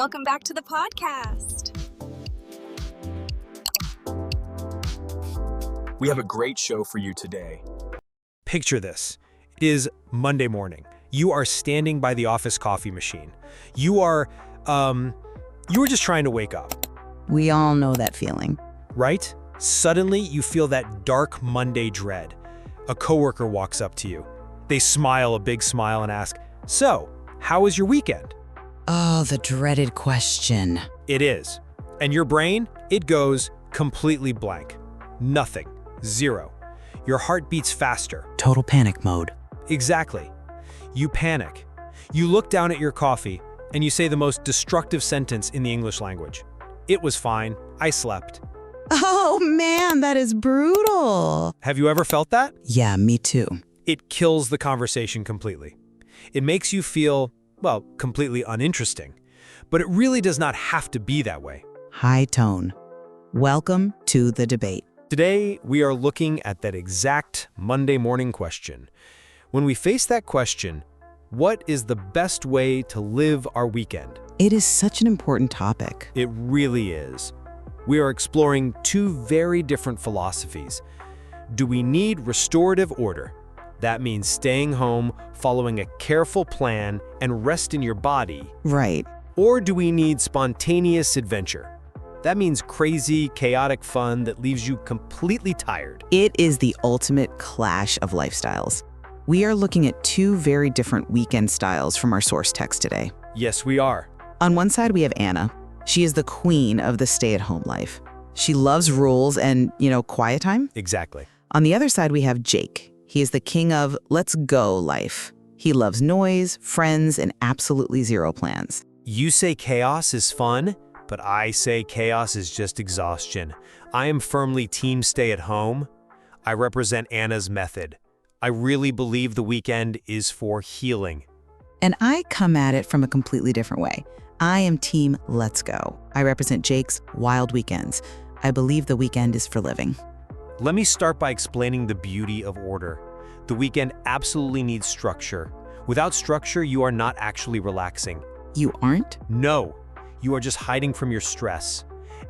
Welcome back to the podcast. We have a great show for you today. Picture this. It is Monday morning. You are standing by the office coffee machine. You were just trying to wake up, We all know that feeling. right? Suddenly, you feel that dark Monday dread. A coworker walks up to you. They smile a big smile and ask, "So, how was your weekend?" Oh, the dreaded question. It is. And your brain, it goes completely blank. Nothing. Zero. Your heart beats faster. Total panic mode. Exactly. You panic. You look down at your coffee and you say the most destructive sentence in the English language. It was fine. I slept. Oh man, that is brutal. Have you ever felt that? Yeah, me too. It kills the conversation completely. It makes you feel, well, completely uninteresting. But it really does not have to be that way. High tone. Welcome to the debate. Today, we are looking at that exact Monday morning question. When we face that question, what is the best way to live our weekend? It is such an important topic. It really is. We are exploring two very different philosophies. Do we need restorative order? That means staying home, following a careful plan, and rest in your body. Right. Or do we need spontaneous adventure? That means crazy, chaotic fun that leaves you completely tired. It is the ultimate clash of lifestyles. We are looking at two very different weekend styles from our source text today. Yes, we are. On one side, we have Anna. She is the queen of the stay-at-home life. She loves rules and, quiet time. Exactly. On the other side, we have Jake. He is the king of let's go life. He loves noise, friends, and absolutely zero plans. You say chaos is fun, but I say chaos is just exhaustion. I am firmly team stay at home. I represent Anna's method. I really believe the weekend is for healing. And I come at it from a completely different way. I am team let's go. I represent Jake's wild weekends. I believe the weekend is for living. Let me start by explaining the beauty of order. The weekend absolutely needs structure. Without structure, you are not actually relaxing. You aren't? No, you are just hiding from your stress.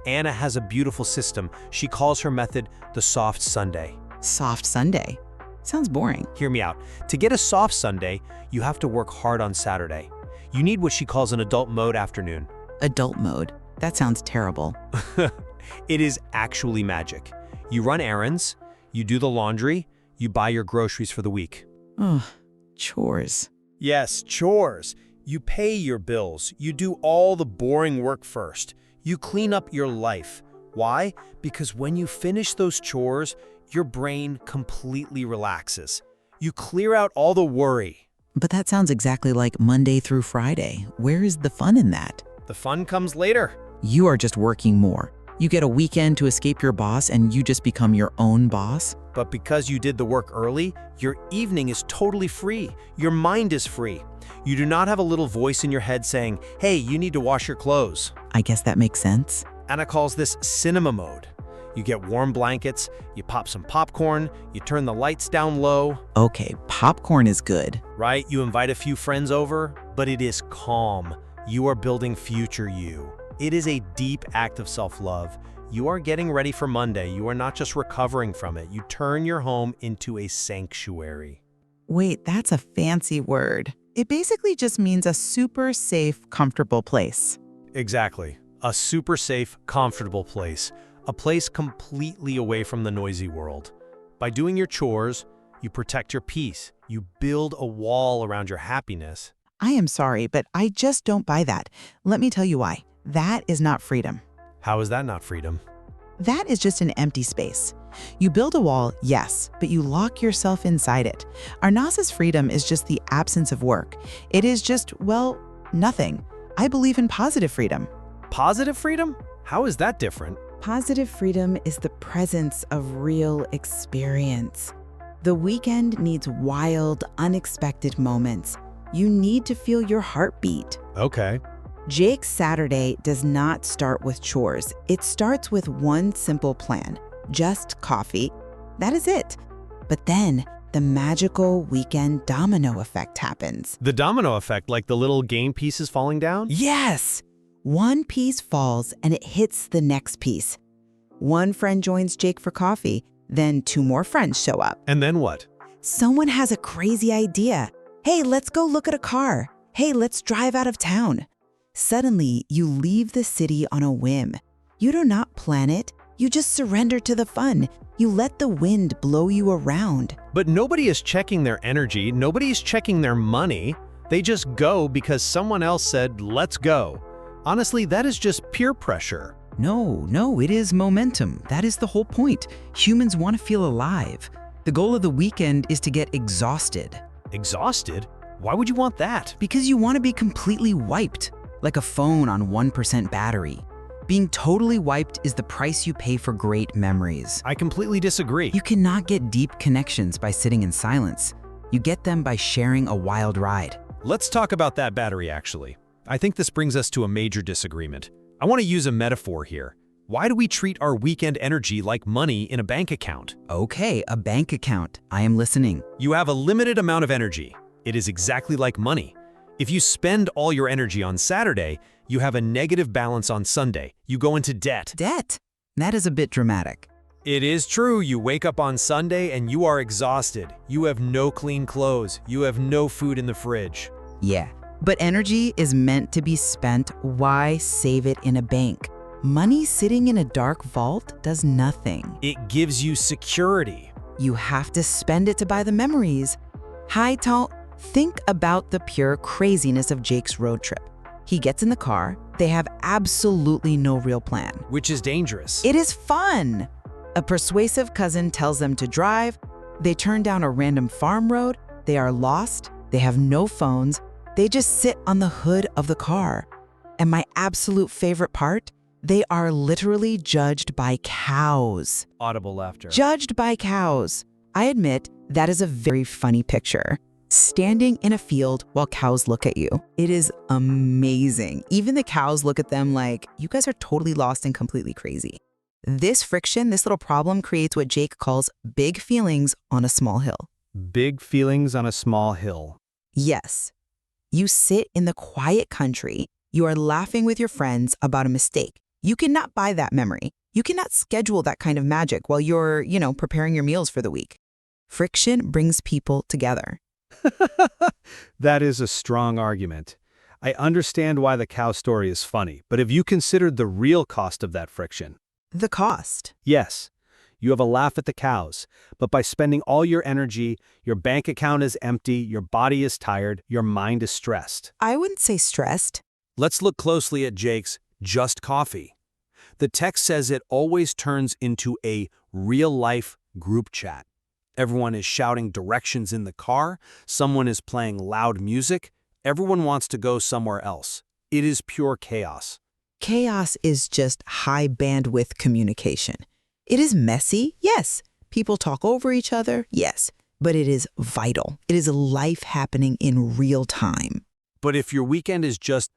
Anna has a beautiful system. She calls her method the soft Sunday. Soft Sunday. Sounds boring. Hear me out. To get a soft Sunday, you have to work hard on Saturday. You need what she calls an adult mode afternoon. Adult mode. That sounds terrible. It is actually magic. You run errands, you do the laundry, you buy your groceries for the week. Ugh, chores. Yes, chores. You pay your bills. You do all the boring work first. You clean up your life. Why? Because when you finish those chores, your brain completely relaxes. You clear out all the worry. But that sounds exactly like Monday through Friday. Where is the fun in that? The fun comes later. You are just working more. You get a weekend to escape your boss and you just become your own boss. But because you did the work early, your evening is totally free. Your mind is free. You do not have a little voice in your head saying, "Hey, you need to wash your clothes." I guess that makes sense. Anna calls this cinema mode. You get warm blankets, you pop some popcorn, you turn the lights down low. Okay, popcorn is good. Right? You invite a few friends over, but it is calm. You are building future you. It is a deep act of self-love. You are getting ready for Monday. You are not just recovering from it. You turn your home into a sanctuary. Wait, that's a fancy word. It basically just means a super safe, comfortable place. Exactly. A super safe, comfortable place. A place completely away from the noisy world. By doing your chores, you protect your peace. You build a wall around your happiness. I am sorry, but I just don't buy that. Let me tell you why. That is not freedom. How is that not freedom? That is just an empty space. You build a wall, yes, but you lock yourself inside it. Arnaz's freedom is just the absence of work. It is just, well, nothing. I believe in positive freedom. Positive freedom? How is that different? Positive freedom is the presence of real experience. The weekend needs wild, unexpected moments. You need to feel your heartbeat. Okay. Jake's Saturday does not start with chores. It starts with one simple plan, just coffee. That is it. But then the magical weekend domino effect happens. The domino effect, like the little game pieces falling down? Yes! One piece falls and it hits the next piece. One friend joins Jake for coffee, then 2 more friends show up. And then what? Someone has a crazy idea. Hey, let's go look at a car. Hey, let's drive out of town. Suddenly, you leave the city on a whim. You do not plan it. You just surrender to the fun. You let the wind blow you around. But nobody is checking their energy. Nobody is checking their money. They just go because someone else said, let's go. Honestly, that is just peer pressure. No, it is momentum. That is the whole point. Humans want to feel alive. The goal of the weekend is to get exhausted. Exhausted? Why would you want that? Because you want to be completely wiped, like a phone on 1% battery. Being totally wiped is the price you pay for great memories. I completely disagree. You cannot get deep connections by sitting in silence. You get them by sharing a wild ride. Let's talk about that battery, actually. I think this brings us to a major disagreement. I want to use a metaphor here. Why do we treat our weekend energy like money in a bank account? Okay, a bank account. I am listening. You have a limited amount of energy. It is exactly like money. If you spend all your energy on Saturday, you have a negative balance on Sunday. You go into debt. Debt? That is a bit dramatic. It is true. You wake up on Sunday and you are exhausted. You have no clean clothes. You have no food in the fridge. Yeah, but energy is meant to be spent. Why save it in a bank? Money sitting in a dark vault does nothing. It gives you security. You have to spend it to buy the memories. Think about the pure craziness of Jake's road trip. He gets in the car. They have absolutely no real plan. Which is dangerous. It is fun. A persuasive cousin tells them to drive. They turn down a random farm road. They are lost. They have no phones. They just sit on the hood of the car. And my absolute favorite part, they are literally judged by cows. Audible laughter. Judged by cows. I admit that is a very funny picture. Standing in a field while cows look at you. It is amazing. Even the cows look at them like, you guys are totally lost and completely crazy. This friction, this little problem creates what Jake calls big feelings on a small hill. Big feelings on a small hill. Yes. You sit in the quiet country. You are laughing with your friends about a mistake. You cannot buy that memory. You cannot schedule that kind of magic while you're, preparing your meals for the week. Friction brings people together. That is a strong argument. I understand why the cow story is funny, but have you considered the real cost of that friction? The cost. Yes, you have a laugh at the cows, but by spending all your energy, your bank account is empty, your body is tired, your mind is stressed. I wouldn't say stressed. Let's look closely at Jake's just coffee. The text says it always turns into a real-life group chat. Everyone is shouting directions in the car. Someone is playing loud music. Everyone wants to go somewhere else. It is pure chaos. Chaos is just high bandwidth communication. It is messy, yes. People talk over each other, yes. But it is vital. It is life happening in real time. But if your weekend is just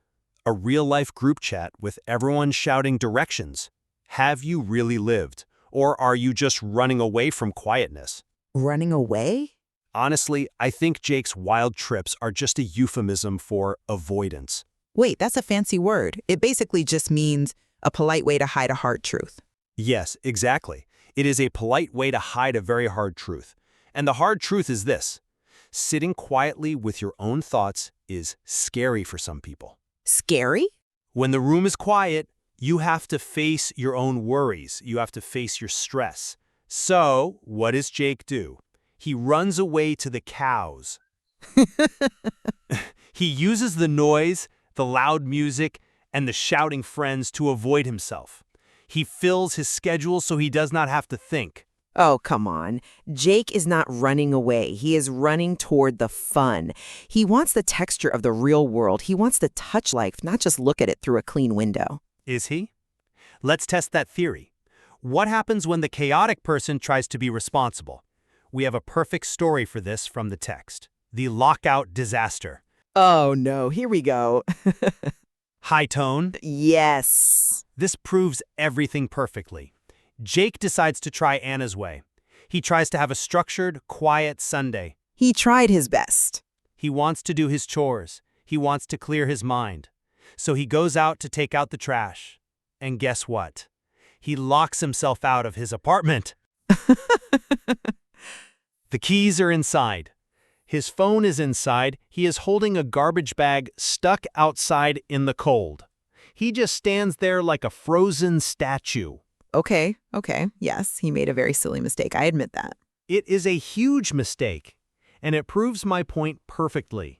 a real-life group chat with everyone shouting directions, have you really lived? Or are you just running away from quietness? Running away? Honestly, I think Jake's wild trips are just a euphemism for avoidance. Wait, that's a fancy word. It basically just means a polite way to hide a hard truth. Yes, exactly. It is a polite way to hide a very hard truth. And the hard truth is this: sitting quietly with your own thoughts is scary for some people. Scary? When the room is quiet, you have to face your own worries. You have to face your stress. So, what does Jake do? He runs away to the cows. He uses the noise, the loud music, and the shouting friends to avoid himself. He fills his schedule so he does not have to think. Oh, come on. Jake is not running away. He is running toward the fun. He wants the texture of the real world. He wants to touch life, not just look at it through a clean window. Is he? Let's test that theory. What happens when the chaotic person tries to be responsible? We have a perfect story for this from the text. The lockout disaster. Oh, no. Here we go. High tone? Yes. This proves everything perfectly. Jake decides to try Anna's way. He tries to have a structured, quiet Sunday. He tried his best. He wants to do his chores. He wants to clear his mind. So he goes out to take out the trash. And guess what? He locks himself out of his apartment. The keys are inside. His phone is inside. He is holding a garbage bag stuck outside in the cold. He just stands there like a frozen statue. Okay, yes, he made a very silly mistake. I admit that. It is a huge mistake, and it proves my point perfectly.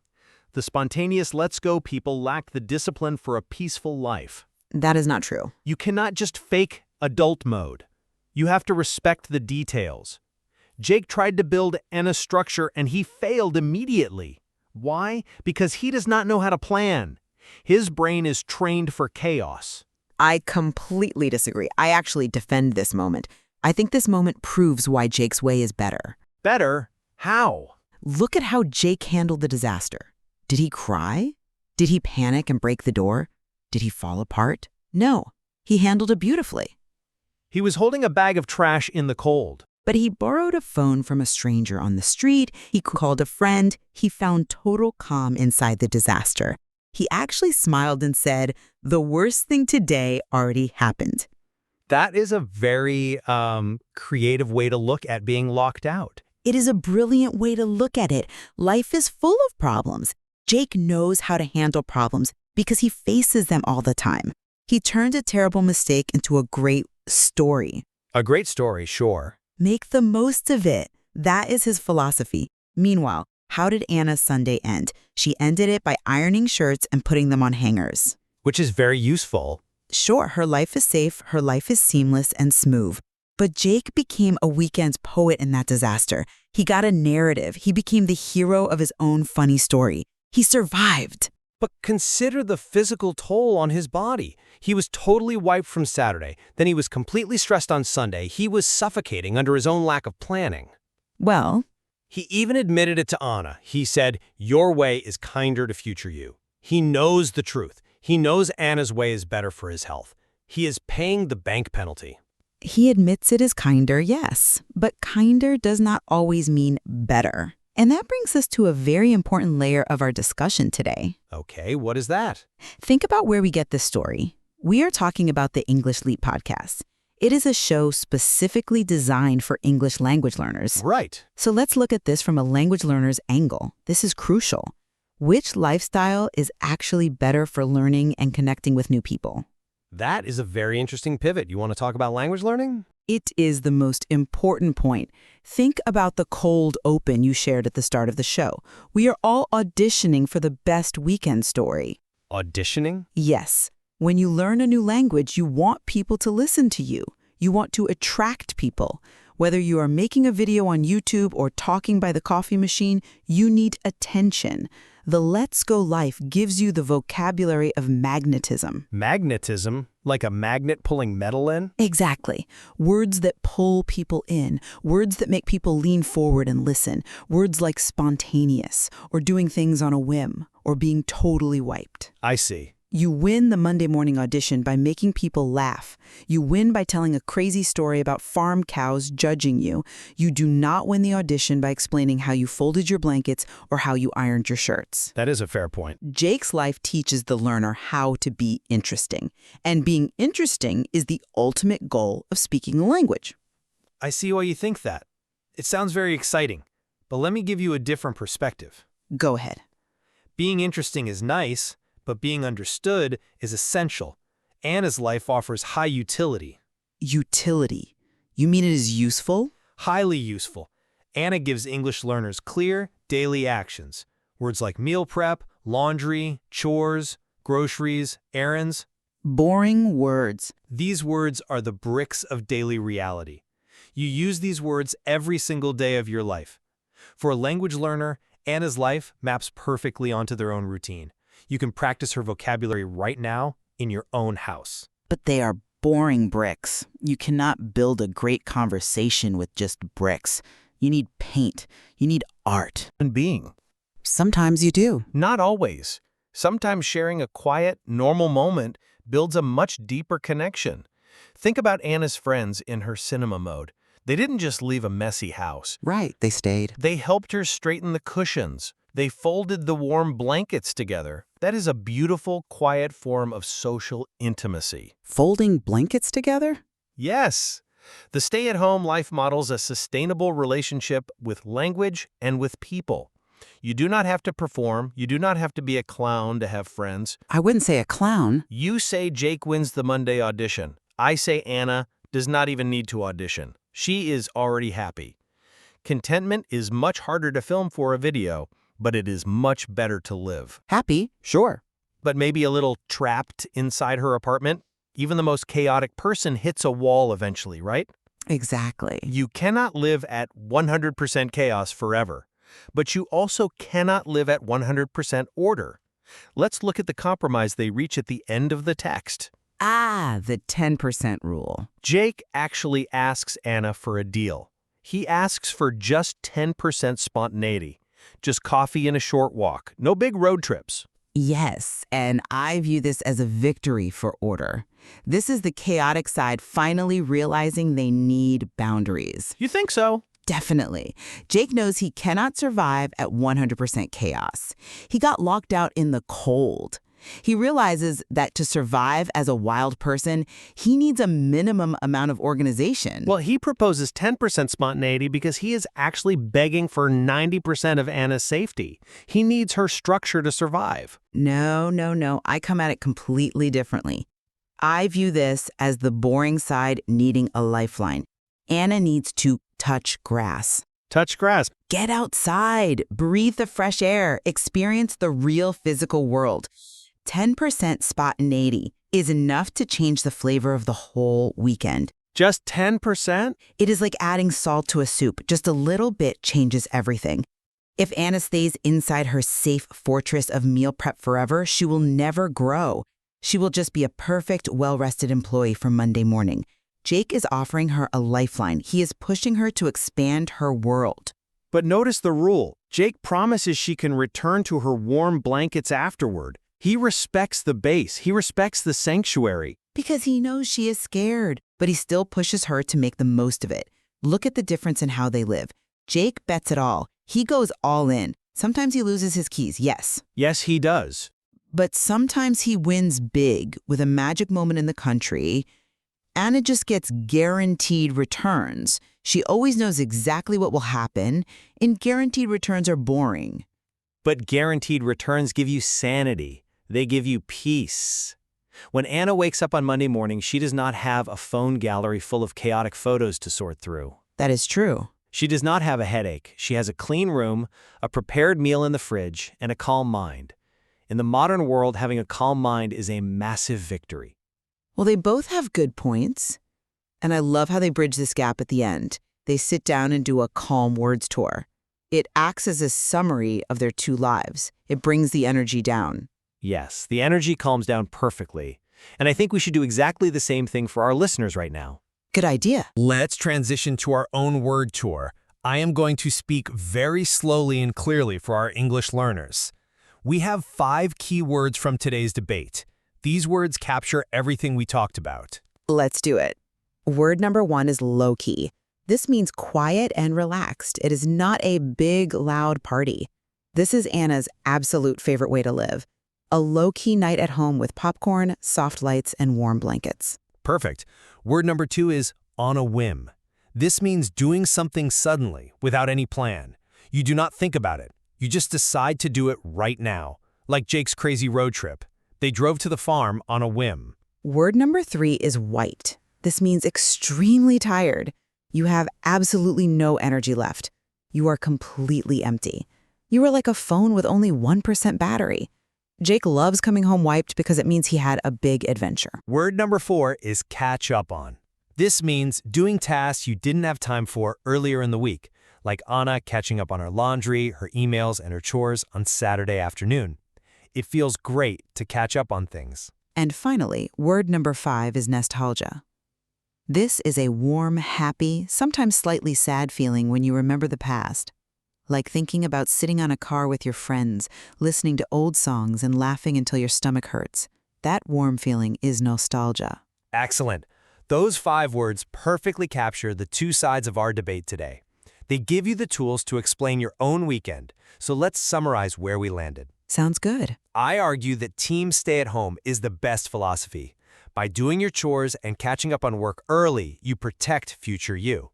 The spontaneous let's go people lack the discipline for a peaceful life. That is not true. You cannot just fake adult mode. You have to respect the details. Jake tried to build Anna's structure and he failed immediately. Why? Because he does not know how to plan. His brain is trained for chaos. I completely disagree. I actually defend this moment. I think this moment proves why Jake's way is better. Better? How? Look at how Jake handled the disaster. Did he cry? Did he panic and break the door? Did he fall apart? No. He handled it beautifully. He was holding a bag of trash in the cold. But he borrowed a phone from a stranger on the street. He called a friend. He found total calm inside the disaster. He actually smiled and said, "The worst thing today already happened." That is a very creative way to look at being locked out. It is a brilliant way to look at it. Life is full of problems. Jake knows how to handle problems because he faces them all the time. He turned a terrible mistake into a great story. A great story, sure. Make the most of it. That is his philosophy. Meanwhile, how did Anna's Sunday end? She ended it by ironing shirts and putting them on hangers. Which is very useful. Sure, her life is safe, her life is seamless and smooth. But Jake became a weekend's poet in that disaster. He got a narrative. He became the hero of his own funny story. He survived. But consider the physical toll on his body. He was totally wiped from Saturday. Then he was completely stressed on Sunday. He was suffocating under his own lack of planning. Well, He even admitted it to Anna. He said, "Your way is kinder to future you." He knows the truth. He knows Anna's way is better for his health. He is paying the bank penalty. he admits it is kinder, yes. But kinder does not always mean better. And that brings us to a very important layer of our discussion today. Okay, what is that? Think about where we get this story. We are talking about the English Leap podcast. It is a show specifically designed for English language learners. Right. So let's look at this from a language learner's angle. This is crucial. Which lifestyle is actually better for learning and connecting with new people? That is a very interesting pivot. You want to talk about language learning? It is the most important point. Think about the cold open you shared at the start of the show. We are all auditioning for the best weekend story. Auditioning? Yes. When you learn a new language, you want people to listen to you. You want to attract people. Whether you are making a video on YouTube or talking by the coffee machine, you need attention. The Let's Go life gives you the vocabulary of magnetism. Magnetism? Like a magnet pulling metal in? Exactly. Words that pull people in, words that make people lean forward and listen, words like spontaneous, or doing things on a whim, or being totally wiped. I see. You win the Monday morning audition by making people laugh. You win by telling a crazy story about farm cows judging you. You do not win the audition by explaining how you folded your blankets or how you ironed your shirts. That is a fair point. Jake's life teaches the learner how to be interesting. And being interesting is the ultimate goal of speaking the language. I see why you think that. It sounds very exciting. But let me give you a different perspective. Go ahead. Being interesting is nice, but being understood is essential. Anna's life offers high utility. Utility. You mean it is useful? Highly useful. Anna gives English learners clear, daily actions. Words like meal prep, laundry, chores, groceries, errands. Boring words. These words are the bricks of daily reality. You use these words every single day of your life. For a language learner, Anna's life maps perfectly onto their own routine. You can practice her vocabulary right now in your own house. But they are boring bricks. You cannot build a great conversation with just bricks. You need paint. You need art. And being. Sometimes you do. Not always. Sometimes sharing a quiet, normal moment builds a much deeper connection. Think about Anna's friends in her cinema mode. They didn't just leave a messy house. Right, they stayed. They helped her straighten the cushions, They folded the warm blankets together. That is a beautiful, quiet form of social intimacy. Folding blankets together? Yes, the stay-at-home life models a sustainable relationship with language and with people. You do not have to perform. You do not have to be a clown to have friends. I wouldn't say a clown. You say Jake wins the Monday audition. I say Anna does not even need to audition. She is already happy. Contentment is much harder to film for a video, but it is much better to live. Happy? Sure. But maybe a little trapped inside her apartment? Even the most chaotic person hits a wall eventually, right? Exactly. You cannot live at 100% chaos forever, but you also cannot live at 100% order. Let's look at the compromise they reach at the end of the text. Ah, the 10% rule. Jake actually asks Anna for a deal. He asks for just 10% spontaneity, just coffee and a short walk, no big road trips. Yes, and I view this as a victory for order. This is the chaotic side finally realizing they need boundaries. You think so? Definitely. Jake knows he cannot survive at 100% chaos. He got locked out in the cold. He realizes that to survive as a wild person, he needs a minimum amount of organization. Well, he proposes 10% spontaneity because he is actually begging for 90% of Anna's safety. He needs her structure to survive. No. I come at it completely differently. I view this as the boring side needing a lifeline. Anna needs to touch grass. Touch grass. Get outside, breathe the fresh air, experience the real physical world. 10% spontaneity is enough to change the flavor of the whole weekend. Just 10%? It is like adding salt to a soup. Just a little bit changes everything. If Anna stays inside her safe fortress of meal prep forever, she will never grow. She will just be a perfect, well-rested employee for Monday morning. Jake is offering her a lifeline. He is pushing her to expand her world. But notice the rule. Jake promises she can return to her warm blankets afterward. He respects the base. He respects the sanctuary. Because he knows she is scared, but he still pushes her to make the most of it. Look at the difference in how they live. Jake bets it all. He goes all in. Sometimes he loses his keys, yes. Yes, he does. But sometimes he wins big with a magic moment in the country. Anna just gets guaranteed returns. She always knows exactly what will happen, and guaranteed returns are boring. But guaranteed returns give you sanity. They give you peace. When Anna wakes up on Monday morning, she does not have a phone gallery full of chaotic photos to sort through. That is true. She does not have a headache. She has a clean room, a prepared meal in the fridge, and a calm mind. In the modern world, having a calm mind is a massive victory. Well, they both have good points. And I love how they bridge this gap at the end. They sit down and do a calm words tour. It acts as a summary of their two lives. It brings the energy down. Yes, the energy calms down perfectly. And I think we should do exactly the same thing for our listeners right now. Good idea. Let's transition to our own word tour. I am going to speak very slowly and clearly for our English learners. We have 5 key words from today's debate. These words capture everything we talked about. Let's do it. Word number 1 is low-key. This means quiet and relaxed. It is not a big, loud party. This is Anna's absolute favorite way to live. A low-key night at home with popcorn, soft lights, and warm blankets. Perfect. Word number 2 is on a whim. This means doing something suddenly, without any plan. You do not think about it. You just decide to do it right now. Like Jake's crazy road trip. They drove to the farm on a whim. Word number 3 is white. This means extremely tired. You have absolutely no energy left. You are completely empty. You are like a phone with only 1% battery. Jake loves coming home wiped because it means he had a big adventure. Word number 4 is catch up on. This means doing tasks you didn't have time for earlier in the week, like Anna catching up on her laundry, her emails, and her chores on Saturday afternoon. It feels great to catch up on things. And finally, word number 5 is nostalgia. This is a warm, happy, sometimes slightly sad feeling when you remember the past. Like thinking about sitting on a car with your friends, listening to old songs and laughing until your stomach hurts. That warm feeling is nostalgia. Excellent. Those 5 words perfectly capture the 2 sides of our debate today. They give you the tools to explain your own weekend. So let's summarize where we landed. Sounds good. I argue that team stay-at-home is the best philosophy. By doing your chores and catching up on work early, you protect future you.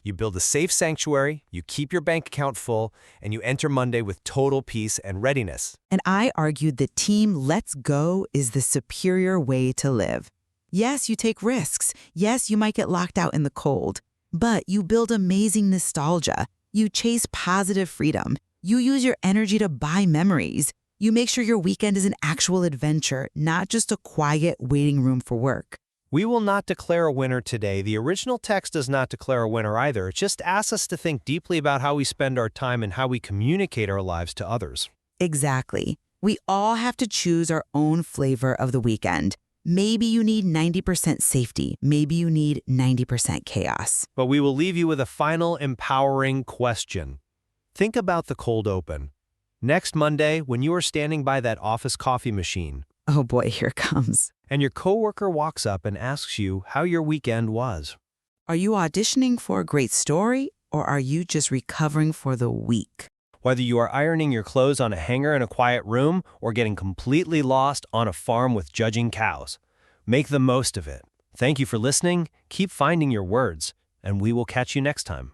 You build a safe sanctuary, you keep your bank account full, and you enter Monday with total peace and readiness. And I argued that team let's go is the superior way to live. Yes, you take risks. Yes, you might get locked out in the cold. But you build amazing nostalgia. You chase positive freedom. You use your energy to buy memories. You make sure your weekend is an actual adventure, not just a quiet waiting room for work. We will not declare a winner today. The original text does not declare a winner either. It just asks us to think deeply about how we spend our time and how we communicate our lives to others. Exactly. We all have to choose our own flavor of the weekend. Maybe you need 90% safety. Maybe you need 90% chaos. But we will leave you with a final empowering question. Think about the cold open. Next Monday, when you are standing by that office coffee machine, Oh boy, here it comes. and your coworker walks up and asks you how your weekend was. Are you auditioning for a great story, or are you just recovering for the week? Whether you are ironing your clothes on a hanger in a quiet room or getting completely lost on a farm with judging cows, make the most of it. Thank you for listening, keep finding your words, and we will catch you next time.